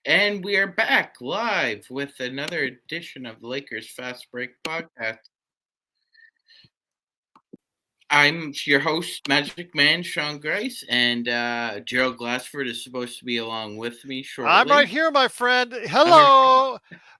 And we are back live with another edition of the Lakers Fast Break podcast. I'm your host, MagicMan, Sean Grice, and Gerald Glassford is supposed to be along with me I'm shortly. right here, my friend. All Hello.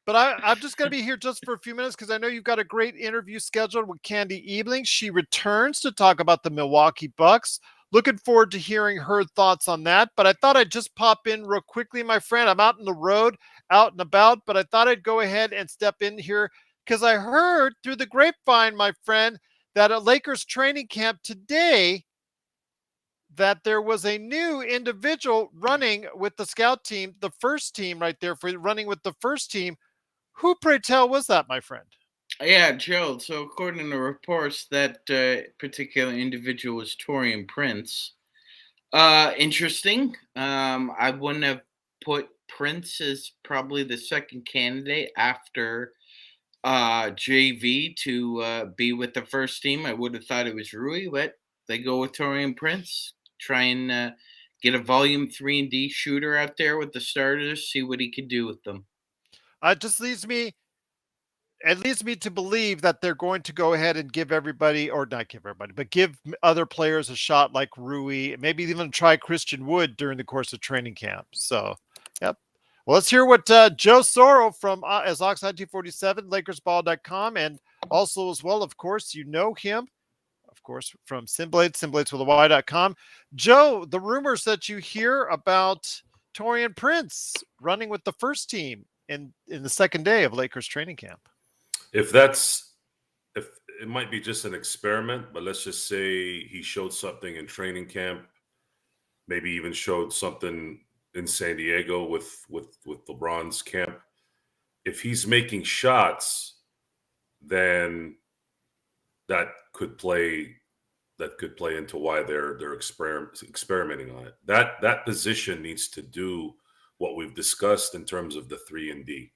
But I'm just going to be here just for a few minutes because I know you've got a great interview scheduled with Candy Ebling. She returns to talk about the Milwaukee Bucks. Looking forward to hearing her thoughts on that. But I thought I'd just pop in real quickly, my friend. I'm out on the road, out and about, but I thought I'd go ahead and step in here because I heard through the grapevine, my friend, that at Lakers training camp today, that there was a new individual running with the scout team, the first team right there for running with the first team. Who, pray tell, was that, my friend? Yeah, Gerald. So, according to reports, that particular individual was Torian Prince. Interesting. I wouldn't have put Prince as probably the second candidate after JV to be with the first team. I would have thought it was Rui, but they go with Torian Prince. Try and get a volume 3-and-D shooter out there with the starters, see what he could do with them. It just it leads me to believe that they're going to go ahead and give everybody, or not give everybody, but give other players a shot like Rui, maybe even try Christian Wood during the course of training camp. So, yep. Well, let's hear what Joe Soro from as Oxide 247, LakersBall.com, and also as well, of course, you know him, of course, from Simblades with a Y.com. Joe, the rumors that you hear about Torian Prince running with the first team in the second day of Lakers training camp. If it might be just an experiment, but let's just say he showed something in training camp, maybe even showed something in San Diego with LeBron's camp. If he's making shots, then that could play into why they're experimenting on it. That position needs to do what we've discussed in terms of the 3-and-D.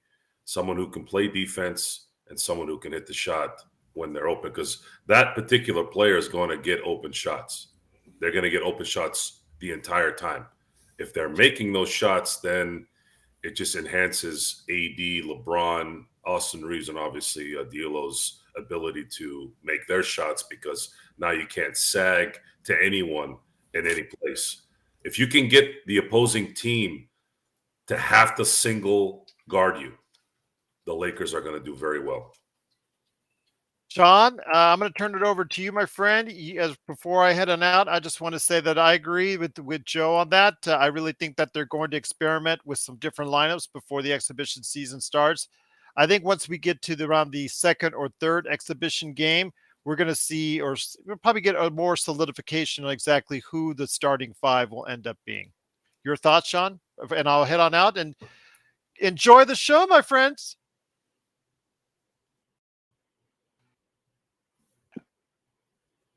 Someone who can play defense and someone who can hit the shot when they're open, because that particular player is going to get open shots. They're going to get open shots the entire time. If they're making those shots, then it just enhances AD, LeBron, Austin Reeves, and obviously D'Lo's ability to make their shots, because now you can't sag to anyone in any place. If you can get the opposing team to have to single guard you, the Lakers are going to do very well. Sean, I'm going to turn it over to you, my friend. As before I head on out, I just want to say that I agree with Joe on that. I really think that they're going to experiment with some different lineups before the exhibition season starts. I think once we get to around the second or third exhibition game, we're going to see, or we'll probably get a more solidification on exactly who the starting five will end up being. Your thoughts, Sean? And I'll head on out and enjoy the show, my friends.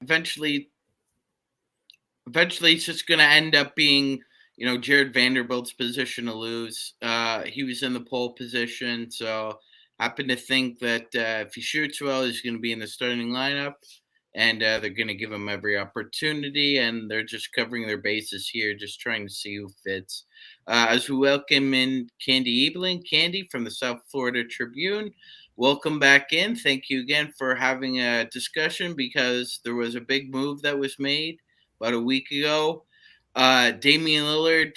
Eventually it's just going to end up being, Jared Vanderbilt's position to lose. He was in the pole position, so happen to think that if he shoots well, he's going to be in the starting lineup, and they're going to give him every opportunity, and they're just covering their bases here, just trying to see who fits. As we welcome in Candy Ebling, Candy from the South Florida Tribune. Welcome back in. Thank you again for having a discussion, because there was a big move that was made about a week ago. Damian Lillard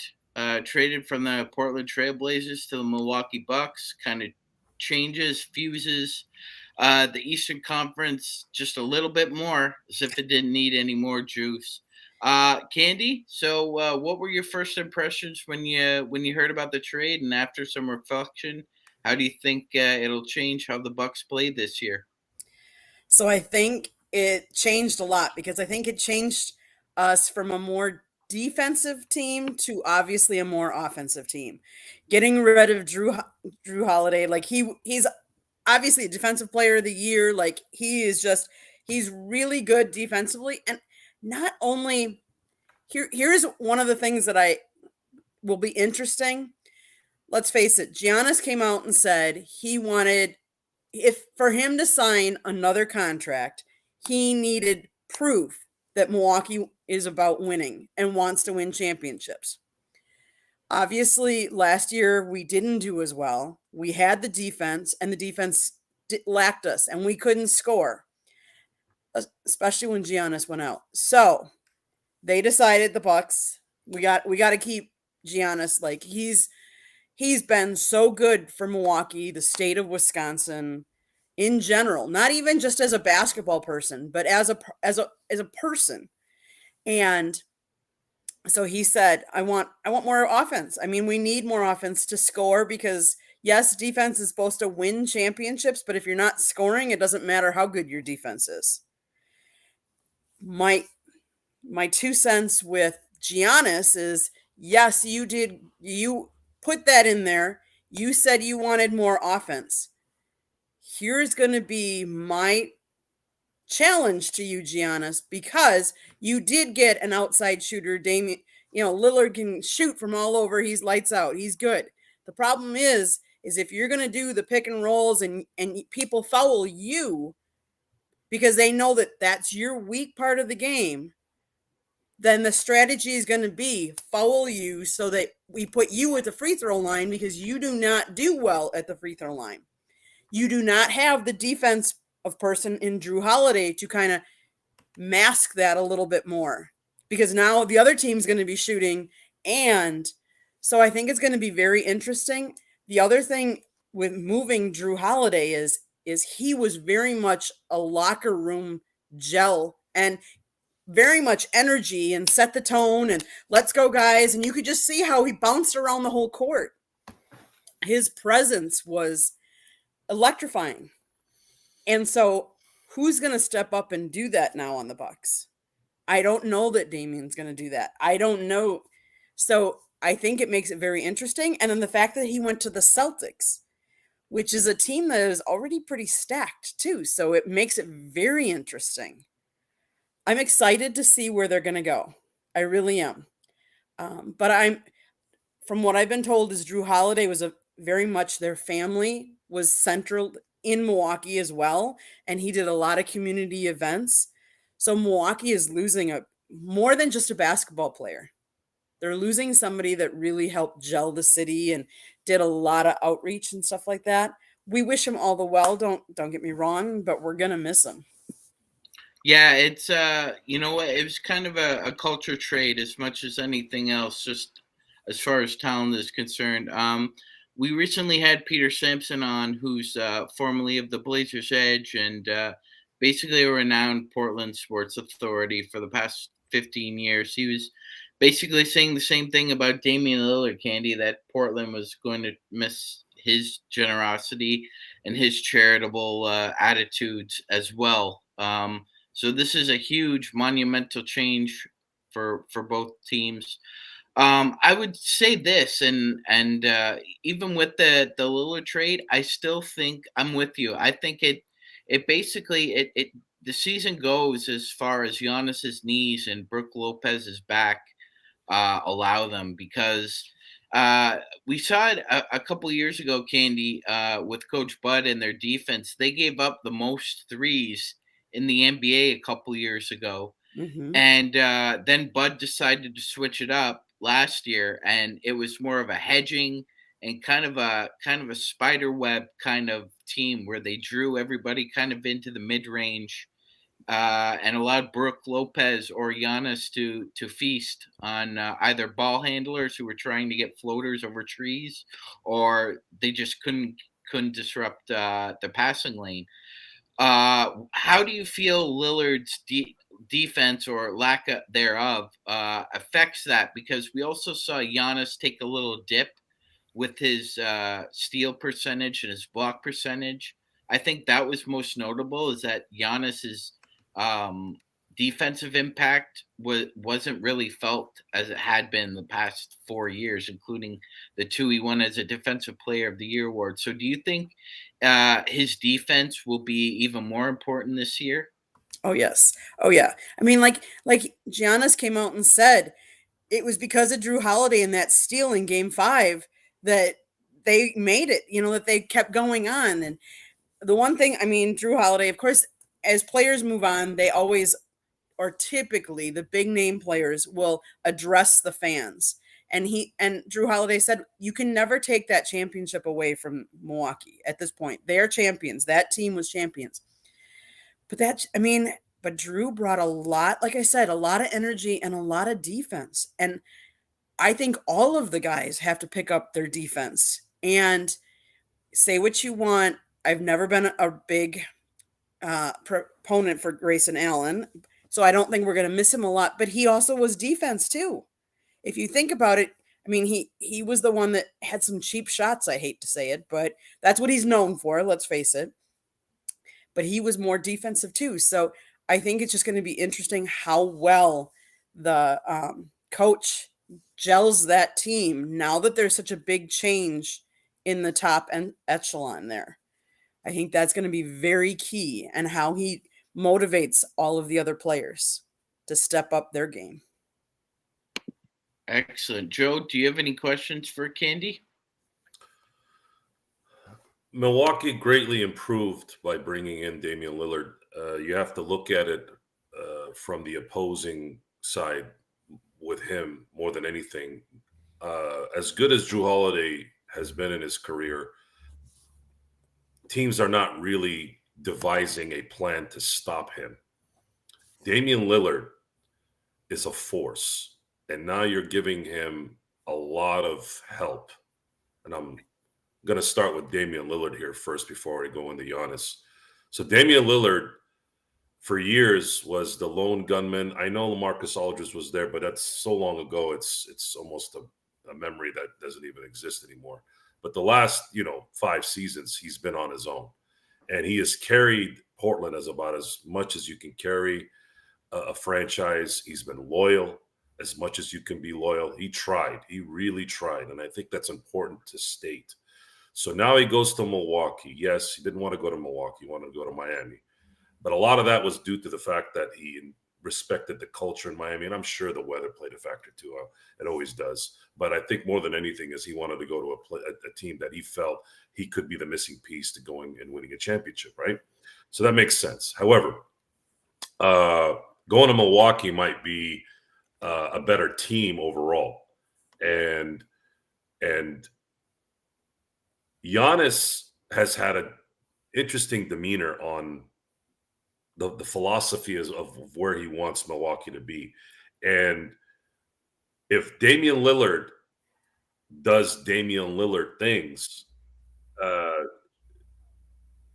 traded from the Portland Trailblazers to the Milwaukee Bucks, kind of fuses the Eastern Conference just a little bit more, as if it didn't need any more juice. Candy, so what were your first impressions when you heard about the trade, and after some reflection, how do you think it'll change how the Bucks played this year? So I think it changed a lot, because I think it changed us from a more defensive team to obviously a more offensive team. Getting rid of Jrue Holiday, like he's obviously a defensive player of the year. Like he's really good defensively, and not only here's one of the things that I will be interesting. Let's face it, Giannis came out and said he wanted, if for him to sign another contract, he needed proof that Milwaukee is about winning and wants to win championships. Obviously, last year we didn't do as well. We had the defense, and the defense lacked us, and we couldn't score, especially when Giannis went out. So they decided, the Bucks, we got to keep Giannis. Like, he's been so good for Milwaukee, the state of Wisconsin in general, not even just as a basketball person, but as a person. And so he said, I want more offense. I mean, we need more offense to score, because yes, defense is supposed to win championships, but if you're not scoring, it doesn't matter how good your defense is. My 2 cents with Giannis is, yes, you put that in there. You said you wanted more offense. Here's going to be my challenge to you, Giannis, because you did get an outside shooter. Damian, Lillard can shoot from all over. He's lights out. He's good. The problem is if you're going to do the pick and rolls and people foul you because they know that that's your weak part of the game, then the strategy is going to be foul you so that we put you at the free throw line, because you do not do well at the free throw line. You do not have the defense of person in Jrue Holiday to kind of mask that a little bit more, because now the other team's going to be shooting. And so I think it's going to be very interesting. The other thing with moving Jrue Holiday is he was very much a locker room gel and very much energy and set the tone and let's go, guys. And you could just see how he bounced around the whole court. His presence was electrifying. And so who's going to step up and do that now on the Bucks? I don't know that Damian's going to do that. I don't know. So I think it makes it very interesting. And then the fact that he went to the Celtics, which is a team that is already pretty stacked too. So it makes it very interesting. I'm excited to see where they're going to go. I really am. But from what I've been told, is Jrue Holiday was very much their family was central in Milwaukee as well. And he did a lot of community events. So Milwaukee is losing more than just a basketball player. They're losing somebody that really helped gel the city and did a lot of outreach and stuff like that. We wish him all the well. Don't get me wrong, but we're going to miss him. Yeah, it's it was kind of a culture trade as much as anything else, just as far as talent is concerned. We recently had Peter Sampson on, who's formerly of the Blazers Edge and basically a renowned Portland sports authority for the past 15 years. He was basically saying the same thing about Damian Lillard, Candy, that Portland was going to miss his generosity and his charitable attitudes as well. So this is a huge monumental change for both teams. I would say this, and even with the Lillard trade, I still think I'm with you. I think it basically the season goes as far as Giannis's knees and Brook Lopez's back allow them, because we saw it a couple years ago, Candy, with Coach Bud and their defense. They gave up the most threes in the NBA a couple years ago. Mm-hmm. And then Bud decided to switch it up last year, and it was more of a hedging and kind of a spider web kind of team where they drew everybody kind of into the mid-range and allowed Brook Lopez or Giannis to feast on either ball handlers who were trying to get floaters over trees, or they just couldn't disrupt the passing lane. How do you feel Lillard's defense or lack thereof affects that? Because we also saw Giannis take a little dip with his steal percentage and his block percentage. I think that was most notable, is that Giannis's defensive impact wasn't really felt as it had been the past 4 years, including the 2 he won as a Defensive Player of the Year award. So do you think his defense will be even more important this year? Oh, yes. Oh, yeah. I mean, like Giannis came out and said it was because of Jrue Holiday and that steal in Game 5 that they made it, that they kept going on. And the one thing, I mean, Jrue Holiday, of course, as players move on, they always, or typically the big name players will address the fans. And Jrue Holiday said, you can never take that championship away from Milwaukee at this point. They're champions. That team was champions. But but Jrue brought a lot, like I said, a lot of energy and a lot of defense. And I think all of the guys have to pick up their defense. And say what you want. I've never been a big proponent for Grayson Allen, so I don't think we're going to miss him a lot. But he also was defense too. If you think about it, I mean, he was the one that had some cheap shots. I hate to say it, but that's what he's known for. Let's face it. But he was more defensive too. So I think it's just going to be interesting how well the coach gels that team now that there's such a big change in the top echelon there. I think that's going to be very key, and how he motivates all of the other players to step up their game. Excellent. Joe, do you have any questions for Candy? Milwaukee greatly improved by bringing in Damian Lillard. You have to look at it from the opposing side with him more than anything. As good as Jrue Holiday has been in his career, teams are not really devising a plan to stop him. Damian Lillard is a force, and now you're giving him a lot of help. And I'm going to start with Damian Lillard here first before I go into Giannis. So Damian Lillard, for years, was the lone gunman. I know LaMarcus Aldridge was there, but that's so long ago. It's almost a memory that doesn't even exist anymore. But the last, 5 seasons, he's been on his own. And he has carried Portland as about as much as you can carry a franchise. He's been loyal as much as you can be loyal. He tried. He really tried. And I think that's important to state. So now he goes to Milwaukee. Yes, he didn't want to go to Milwaukee. He wanted to go to Miami. But a lot of that was due to the fact that he respected the culture in Miami. And I'm sure the weather played a factor too. It always does. But I think more than anything is he wanted to go to a team that he felt he could be the missing piece to going and winning a championship, right? So that makes sense. However, going to Milwaukee might be a better team overall. And Giannis has had an interesting demeanor on the philosophy of where he wants Milwaukee to be. And if Damian Lillard does Damian Lillard things,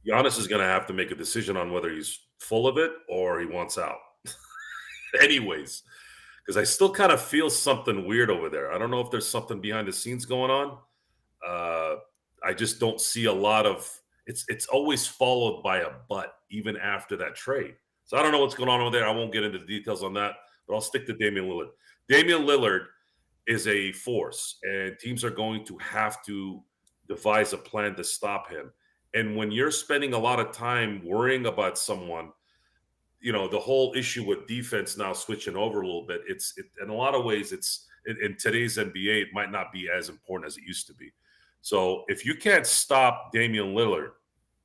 Giannis is going to have to make a decision on whether he's full of it or he wants out. Anyways, because I still kind of feel something weird over there. I don't know if there's something behind the scenes going on. I just don't see a lot of it's always followed by a but even after that trade. So I don't know what's going on over there. I won't get into the details on that, but I'll stick to Damian Lillard. Damian Lillard is a force, and teams are going to have to devise a plan to stop him. And when you're spending a lot of time worrying about someone, the whole issue with defense now switching over a little bit, in a lot of ways, in today's NBA, it might not be as important as it used to be. So if you can't stop Damian Lillard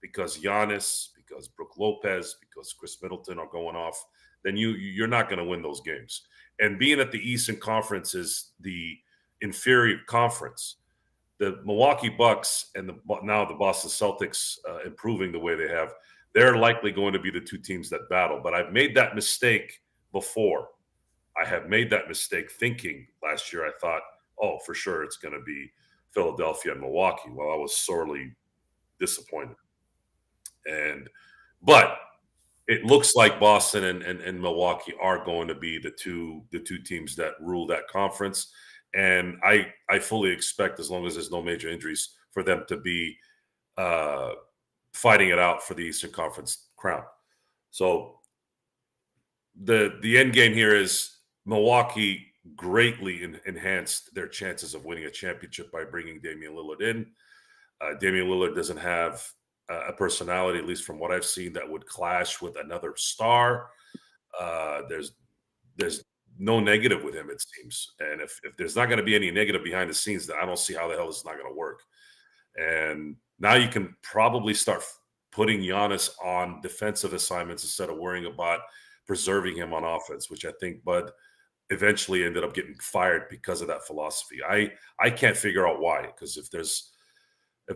because Giannis, because Brook Lopez, because Chris Middleton are going off, then you're not going to win those games. And being at the Eastern Conference is the inferior conference. The Milwaukee Bucks and now the Boston Celtics improving the way they have, they're likely going to be the two teams that battle. But I've made that mistake before. I have made that mistake thinking last year I thought, oh, for sure it's going to be Philadelphia and Milwaukee. Well, I was sorely disappointed. But it looks like Boston and Milwaukee are going to be the two teams that rule that conference. And I fully expect, as long as there's no major injuries, for them to be fighting it out for the Eastern Conference crown. So the end game here is Milwaukee greatly enhanced their chances of winning a championship by bringing Damian Lillard in. Damian Lillard doesn't have a personality, at least from what I've seen, that would clash with another star. There's no negative with him, it seems. And if there's not going to be any negative behind the scenes, then I don't see how the hell this is not going to work. And now you can probably start putting Giannis on defensive assignments instead of worrying about preserving him on offense, which I think Bud eventually ended up getting fired because of that philosophy. I can't figure out why, because if there's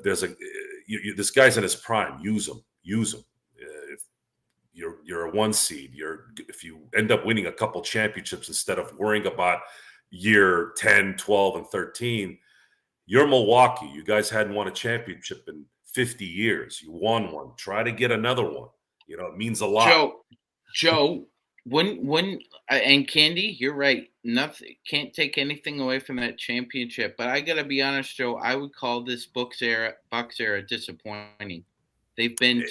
this guy's in his prime, use him. If you're a 1 seed, if you end up winning a couple championships instead of worrying about year 10, 12, and 13, you're Milwaukee. You guys hadn't won a championship in 50 years. You won one. Try to get another one. It means a lot. Joe, when and Candy, you're right. Nothing, can't take anything away from that championship. But I gotta be honest, Joe. I would call this Bucks era disappointing. They've been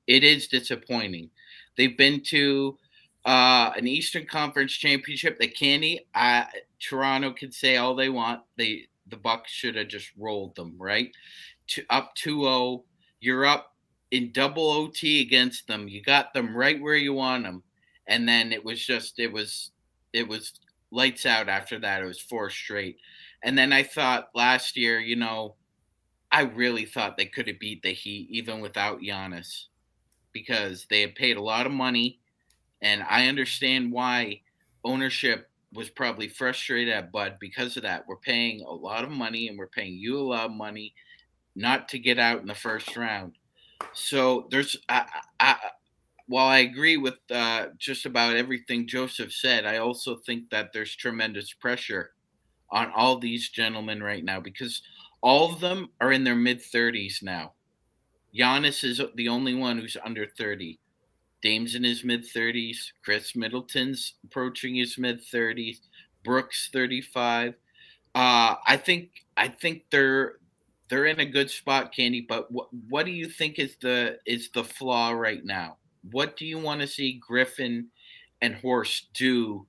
it is disappointing. They've been to an Eastern Conference championship that Toronto can say all they want. The Bucks should have just rolled them, right? Up 2-0. You're up in double OT against them. You got them right where you want them. And then it was lights out after that. It was 4 straight. And then I thought last year, I really thought they could have beat the Heat even without Giannis, because they had paid a lot of money. And I understand why ownership was probably frustrated at Bud because of that. We're paying a lot of money, and we're paying you a lot of money not to get out in the first round. So while I agree with just about everything Joseph said, I also think that there's tremendous pressure on all these gentlemen right now, because all of them are in their mid-30s now. Giannis is the only one who's under 30. Dame's in his mid-30s. Chris Middleton's approaching his mid-30s. Brooks 35. I think they're in a good spot, Candy. But what do you think is the flaw right now? What do you want to see Griffin and Horst do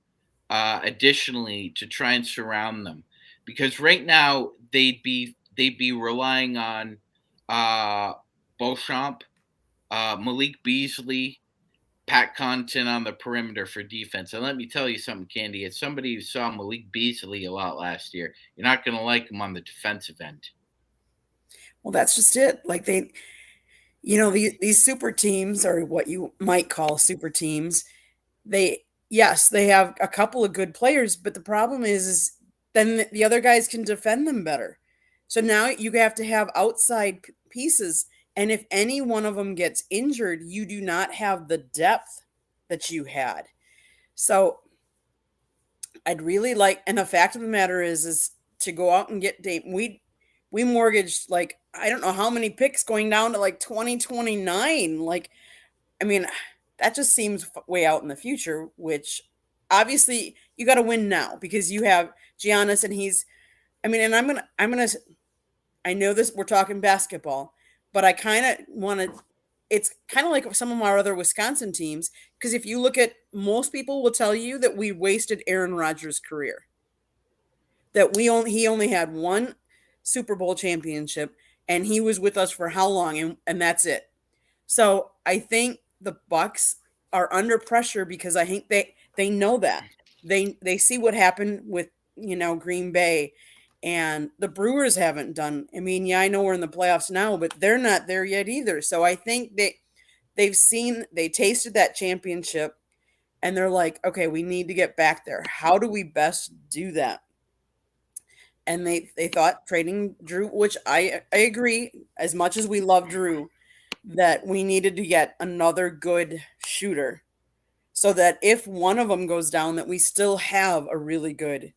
additionally to try and surround them? Because right now they'd be relying on Beauchamp, Malik Beasley, Pat Connaughton on the perimeter for defense. And let me tell you something, Candy. As somebody who saw Malik Beasley a lot last year, you're not going to like him on the defensive end. Well, that's just it. Like these super teams, or what you might call super teams, they have a couple of good players, but the problem is then the other guys can defend them better. So now you have to have outside pieces. And if any one of them gets injured, you do not have the depth that you had. So I'd really like, and the fact of the matter is to go out and get Dame. We mortgaged, like, I don't know how many picks going down to like 2029. Like, I mean, that just seems way out in the future, which obviously you got to win now because you have Giannis and I know this, we're talking basketball, but I kind of want to, it's kind of like some of our other Wisconsin teams, because if you look at, most people will tell you that we wasted Aaron Rodgers' career, that he only had one Super Bowl championship, and he was with us for how long, and that's it. So I think the Bucks are under pressure because I think they know that. They see what happened with, Green Bay, and the Brewers haven't done. I mean, yeah, I know we're in the playoffs now, but they're not there yet either. So I think they tasted that championship, and they're like, okay, we need to get back there. How do we best do that? And they thought trading Jrue, which I agree, as much as we love Jrue, that we needed to get another good shooter so that if one of them goes down, that we still have a really good,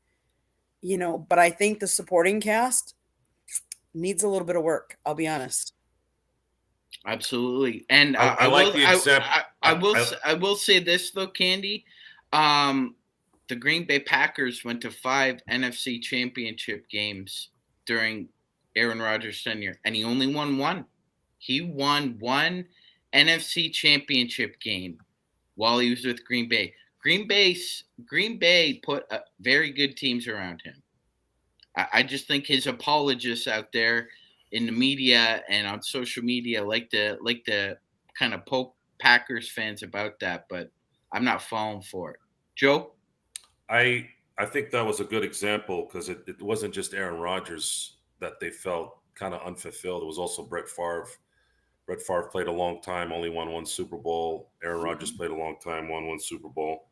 but I think the supporting cast needs a little bit of work. I'll be honest. Absolutely. And I like the example. I will say this though, Candy. The Green Bay Packers went to 5 NFC championship games during Aaron Rodgers' tenure, and he only won one. He won one NFC championship game while he was with Green Bay. Green Bay put very good teams around him. I just think his apologists out there in the media and on social media like to kind of poke Packers fans about that, but I'm not falling for it. Joe? I think that was a good example because it wasn't just Aaron Rodgers that they felt kind of unfulfilled. It was also Brett Favre. Brett Favre played a long time, only won one Super Bowl. Aaron Rodgers played a long time, won one Super Bowl.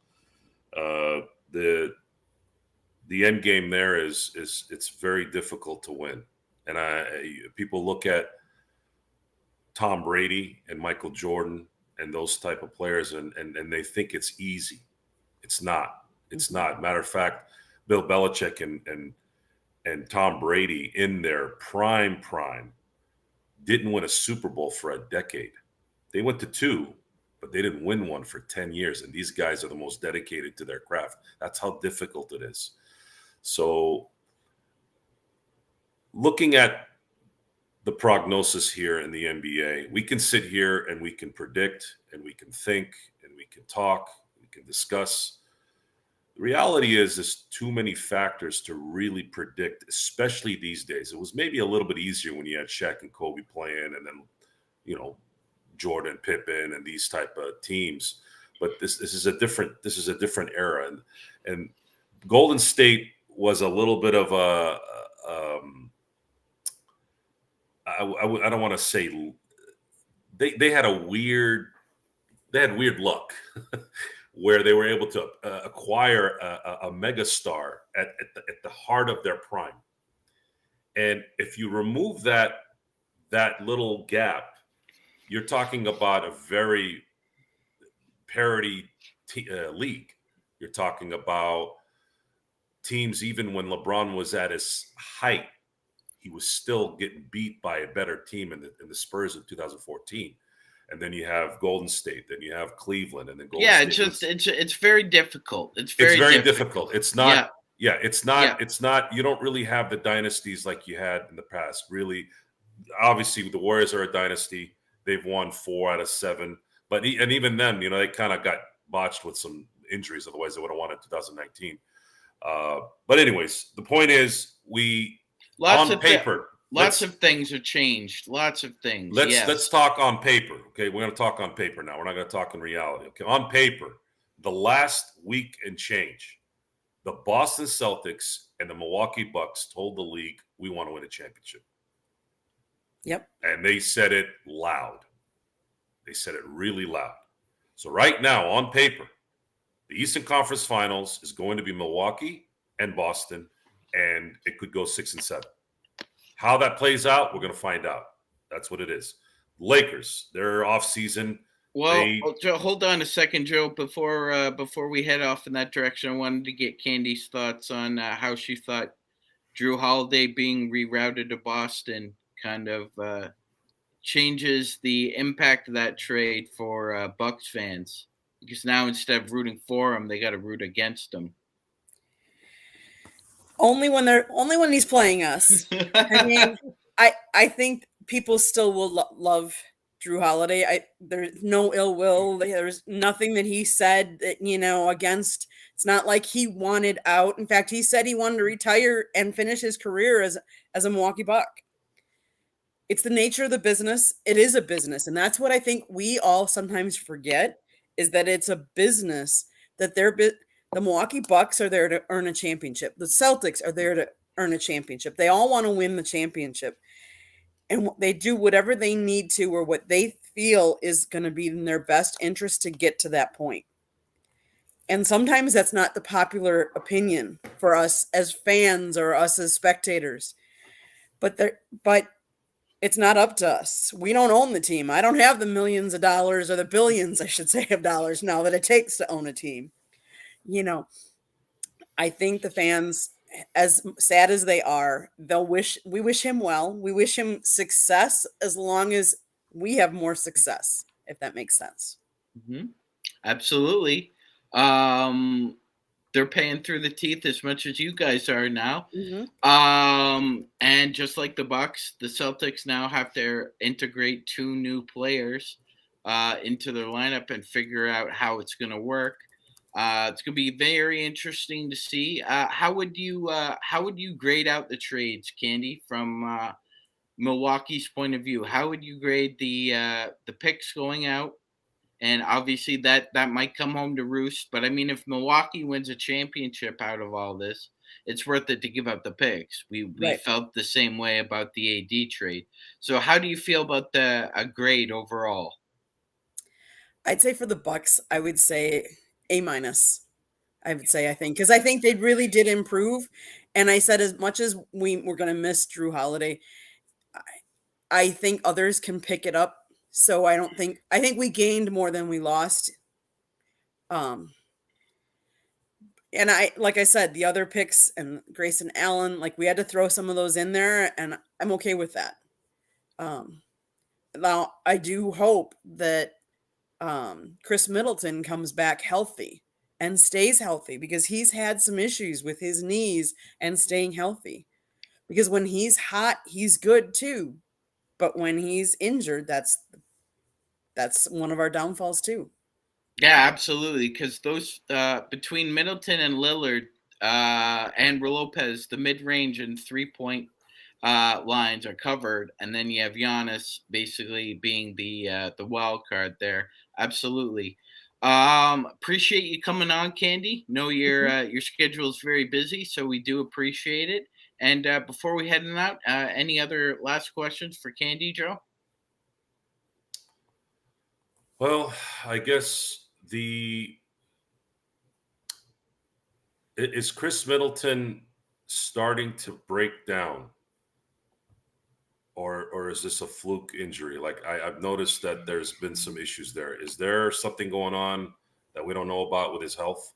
the end game there is it's very difficult to win. And people look at Tom Brady and Michael Jordan and those type of players, and they think it's easy. It's not. It's not. Matter of fact, Bill Belichick and Tom Brady in their prime didn't win a Super Bowl for a decade. They went to 2, but they didn't win one for 10 years. And these guys are the most dedicated to their craft. That's how difficult it is. So looking at the prognosis here in the NBA, we can sit here and we can predict and we can think and we can talk, we can discuss. The reality is there's too many factors to really predict, especially these days. It was maybe a little bit easier when you had Shaq and Kobe playing, and then, Jordan, Pippen, and these type of teams. But this is a different era, and Golden State was a little bit of a I don't want to say they had weird luck where they were able to acquire a megastar at the heart of their prime. And if you remove that little gap, you're talking about a very parity league. You're talking about teams, even when LeBron was at his height, he was still getting beat by a better team in the Spurs in 2014. And then you have Golden State, then you have Cleveland, and then Golden State. It's very difficult. It's very difficult. difficult. It's not. Yeah, it's not. Yeah. It's not. You don't really have the dynasties like you had in the past. Really, obviously, the Warriors are a dynasty. They've won 4 out of 7, but even then, they kind of got botched with some injuries. Otherwise, they would have won in 2019. But anyways, the point is, lots of things have changed. Lots of things. Let's talk on paper. Okay, we're going to talk on paper now. We're not going to talk in reality. Okay, on paper, the last week and change, the Boston Celtics and the Milwaukee Bucks told the league, we want to win a championship. Yep. And they said it loud. They said it really loud. So right now, on paper, the Eastern Conference Finals is going to be Milwaukee and Boston, and it could go 6 and 7. How that plays out, we're going to find out. That's what it is. Lakers, they're off season. Well, hold on a second, Joe. Before we head off in that direction, I wanted to get Candy's thoughts on how she thought Jrue Holiday being rerouted to Boston kind of changes the impact of that trade for Bucks fans, because now instead of rooting for him, they got to root against him. Only when he's playing us. I mean, I think people still will love Jrue Holiday. There's no ill will. There's nothing that he said that, against. It's not like he wanted out. In fact, he said he wanted to retire and finish his career as a Milwaukee Buck. It's the nature of the business. It is a business. And that's what I think we all sometimes forget, is that it's a business, that the Milwaukee Bucks are there to earn a championship. The Celtics are there to earn a championship. They all want to win the championship. And they do whatever they need to, or what they feel is going to be in their best interest to get to that point. And sometimes that's not the popular opinion for us as fans or us as spectators. But it's not up to us. We don't own the team. I don't have the millions of dollars, or the billions, I should say, of dollars now that it takes to own a team. I think the fans, as sad as they are, we wish him well. We wish him success, as long as we have more success, if that makes sense. Mm-hmm. Absolutely. They're paying through the teeth as much as you guys are now. Mm-hmm. And just like the Bucks, the Celtics now have to integrate 2 new players into their lineup and figure out how it's going to work. It's going to be very interesting to see. How would you grade out the trades, Candy, from Milwaukee's point of view? How would you grade the picks going out? And obviously that might come home to roost. But I mean, if Milwaukee wins a championship out of all this, it's worth it to give up the picks. We felt the same way about the AD trade. So how do you feel about a grade overall? I'd say for the Bucks, I would say A-. I would say, because I think they really did improve. And I said, as much as we were going to miss Jrue Holiday, I think others can pick it up. So I think we gained more than we lost. And like I said, the other picks and Grice and Allen, like we had to throw some of those in there, and I'm okay with that. Now I do hope that Chris Middleton comes back healthy and stays healthy, because he's had some issues with his knees and staying healthy. Because when he's hot, he's good too, but when he's injured, that's one of our downfalls too. Yeah, absolutely. Because those between Middleton and Lillard and Lopez, the mid-range and 3-point lines are covered, and then you have Giannis basically being the wild card there. Absolutely. Appreciate you coming on, Candy. Know your schedule is very busy, so we do appreciate it. And before we head out, any other last questions for Candy, Joe? Well, I guess is Chris Middleton starting to break down, or is this a fluke injury? Like I've noticed that there's been some issues there. Is there something going on that we don't know about with his health?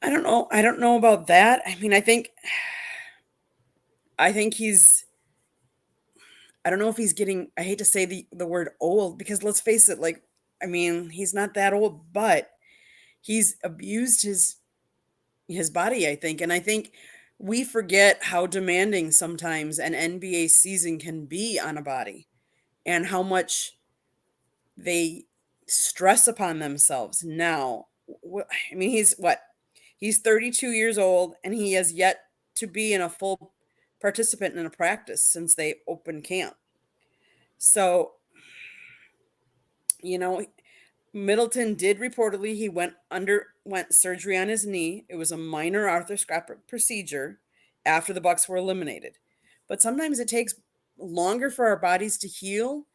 I don't know. I don't know about that. I mean, I think he's, I don't know if he's getting, I hate to say the word old, because let's face it, like, I mean, he's not that old, but he's abused his body, I think. And I think we forget how demanding sometimes an NBA season can be on a body, and how much they stress upon themselves. Now, I mean, he's 32 years old, and he has yet to be in a full participant in a practice since they opened camp. So, Middleton did reportedly, he went surgery on his knee. It was a minor arthroscopic procedure after the Bucks were eliminated. But sometimes it takes longer for our bodies to heal.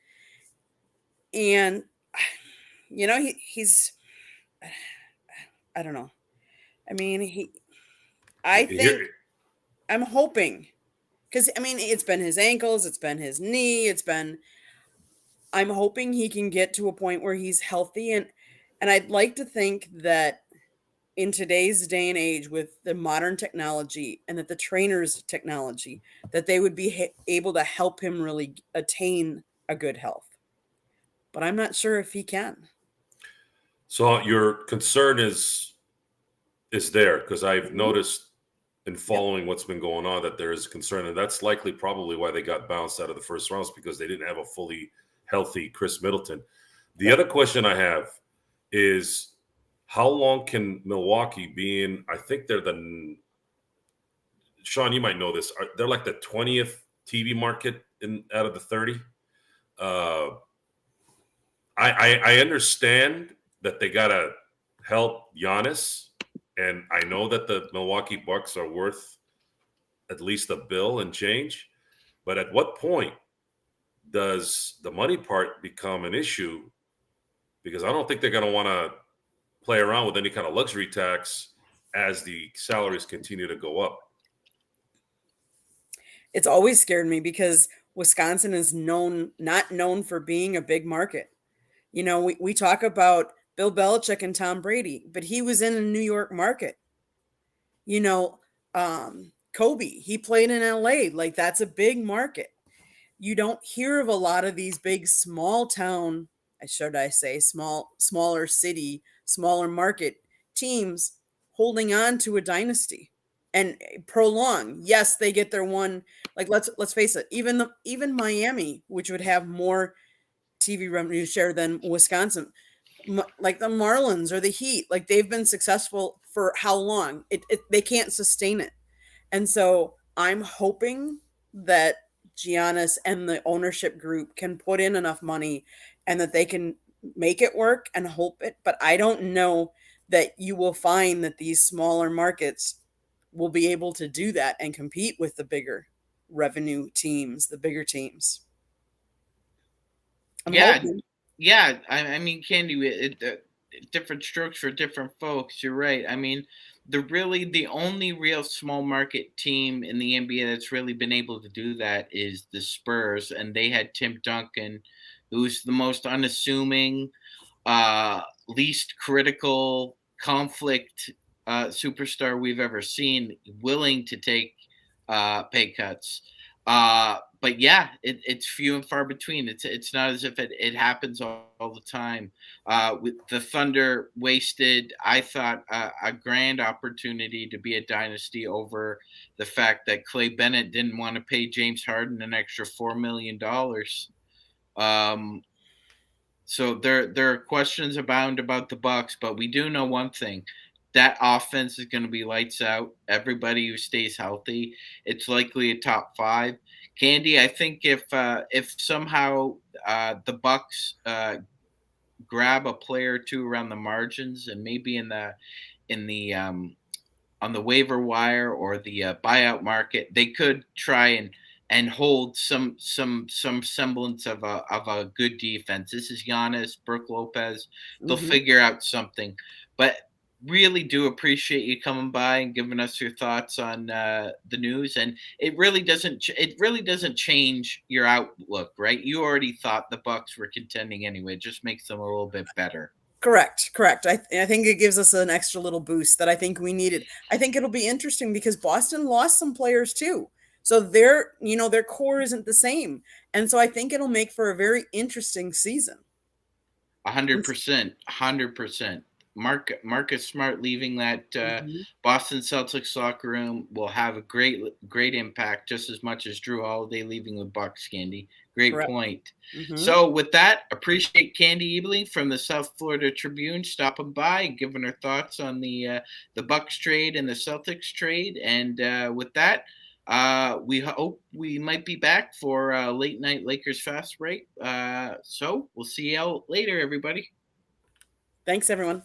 And he's, I don't know. I mean, I'm hoping, because I mean, it's been his ankles, it's been his knee, I'm hoping he can get to a point where he's healthy. And I'd like to think that in today's day and age, with the modern technology and that the trainers' technology, that they would be able to help him really attain a good health. But I'm not sure if he can. So your concern is there, because I've noticed in following what's been going on that there is concern, and that's likely probably why they got bounced out of the first rounds, because they didn't have a fully healthy Chris Middleton. The other question I have is, how long can Milwaukee be in? I think they're Sean, you might know this. They're like the 20th TV market out of the 30. I understand that they got to help Giannis, and I know that the Milwaukee Bucks are worth at least $1 billion and change. But at what point does the money part become an issue? Because I don't think they're going to want to play around with any kind of luxury tax as the salaries continue to go up. It's always scared me, because Wisconsin is not known for being a big market. We talk about Bill Belichick and Tom Brady, but he was in a New York market. Kobe, he played in LA. Like, that's a big market. You don't hear of a lot of these big small town, smaller city, smaller market teams holding on to a dynasty and prolong. Yes, they get their one. Like, let's face it, even Miami, which would have more TV revenue share than Wisconsin, like the Marlins or the Heat, like, they've been successful for how long? They can't sustain it. And so I'm hoping that Giannis and the ownership group can put in enough money and that they can make it work and hope it. But I don't know that you will find that these smaller markets will be able to do that and compete with the bigger revenue teams, the bigger teams. I'm hoping. Yeah. I mean, Candy, different strokes for different folks. You're right. I mean, the only real small market team in the NBA that's really been able to do that is the Spurs, and they had Tim Duncan, who's the most unassuming, least critical conflict superstar we've ever seen, willing to take pay cuts. But yeah, it's few and far between. It's not as if it happens all the time. With the Thunder wasted, I thought, a grand opportunity to be a dynasty over the fact that Clay Bennett didn't want to pay James Harden an extra $4 million. So there are questions abound about the Bucks, but we do know one thing. That offense is going to be lights out. Everybody who stays healthy, it's likely a top 5. Candy, I think if somehow the Bucks grab a player or two around the margins and maybe in the on the waiver wire or the buyout market, they could try and hold some semblance of a good defense. This is Giannis, Brook Lopez. They'll figure out something. But really do appreciate you coming by and giving us your thoughts on the news. And it really doesn't change your outlook, right? You already thought the Bucks were contending anyway. It just makes them a little bit better. Correct. I think it gives us an extra little boost that I think we needed. I think it'll be interesting because Boston lost some players too. So their core isn't the same. And so I think it'll make for a very interesting season. 100%. 100%. Marcus Smart leaving that Boston Celtics locker room will have a great impact, just as much as Jrue Holiday leaving the Bucks. Candy, great Correct. point. So with that, appreciate Candy Ebling from the South Florida Tribune stopping by and giving her thoughts on the Bucks trade and the Celtics trade. And with that, we hope we might be back for late night Lakers fast break. So we'll see you out later, everybody. Thanks, everyone.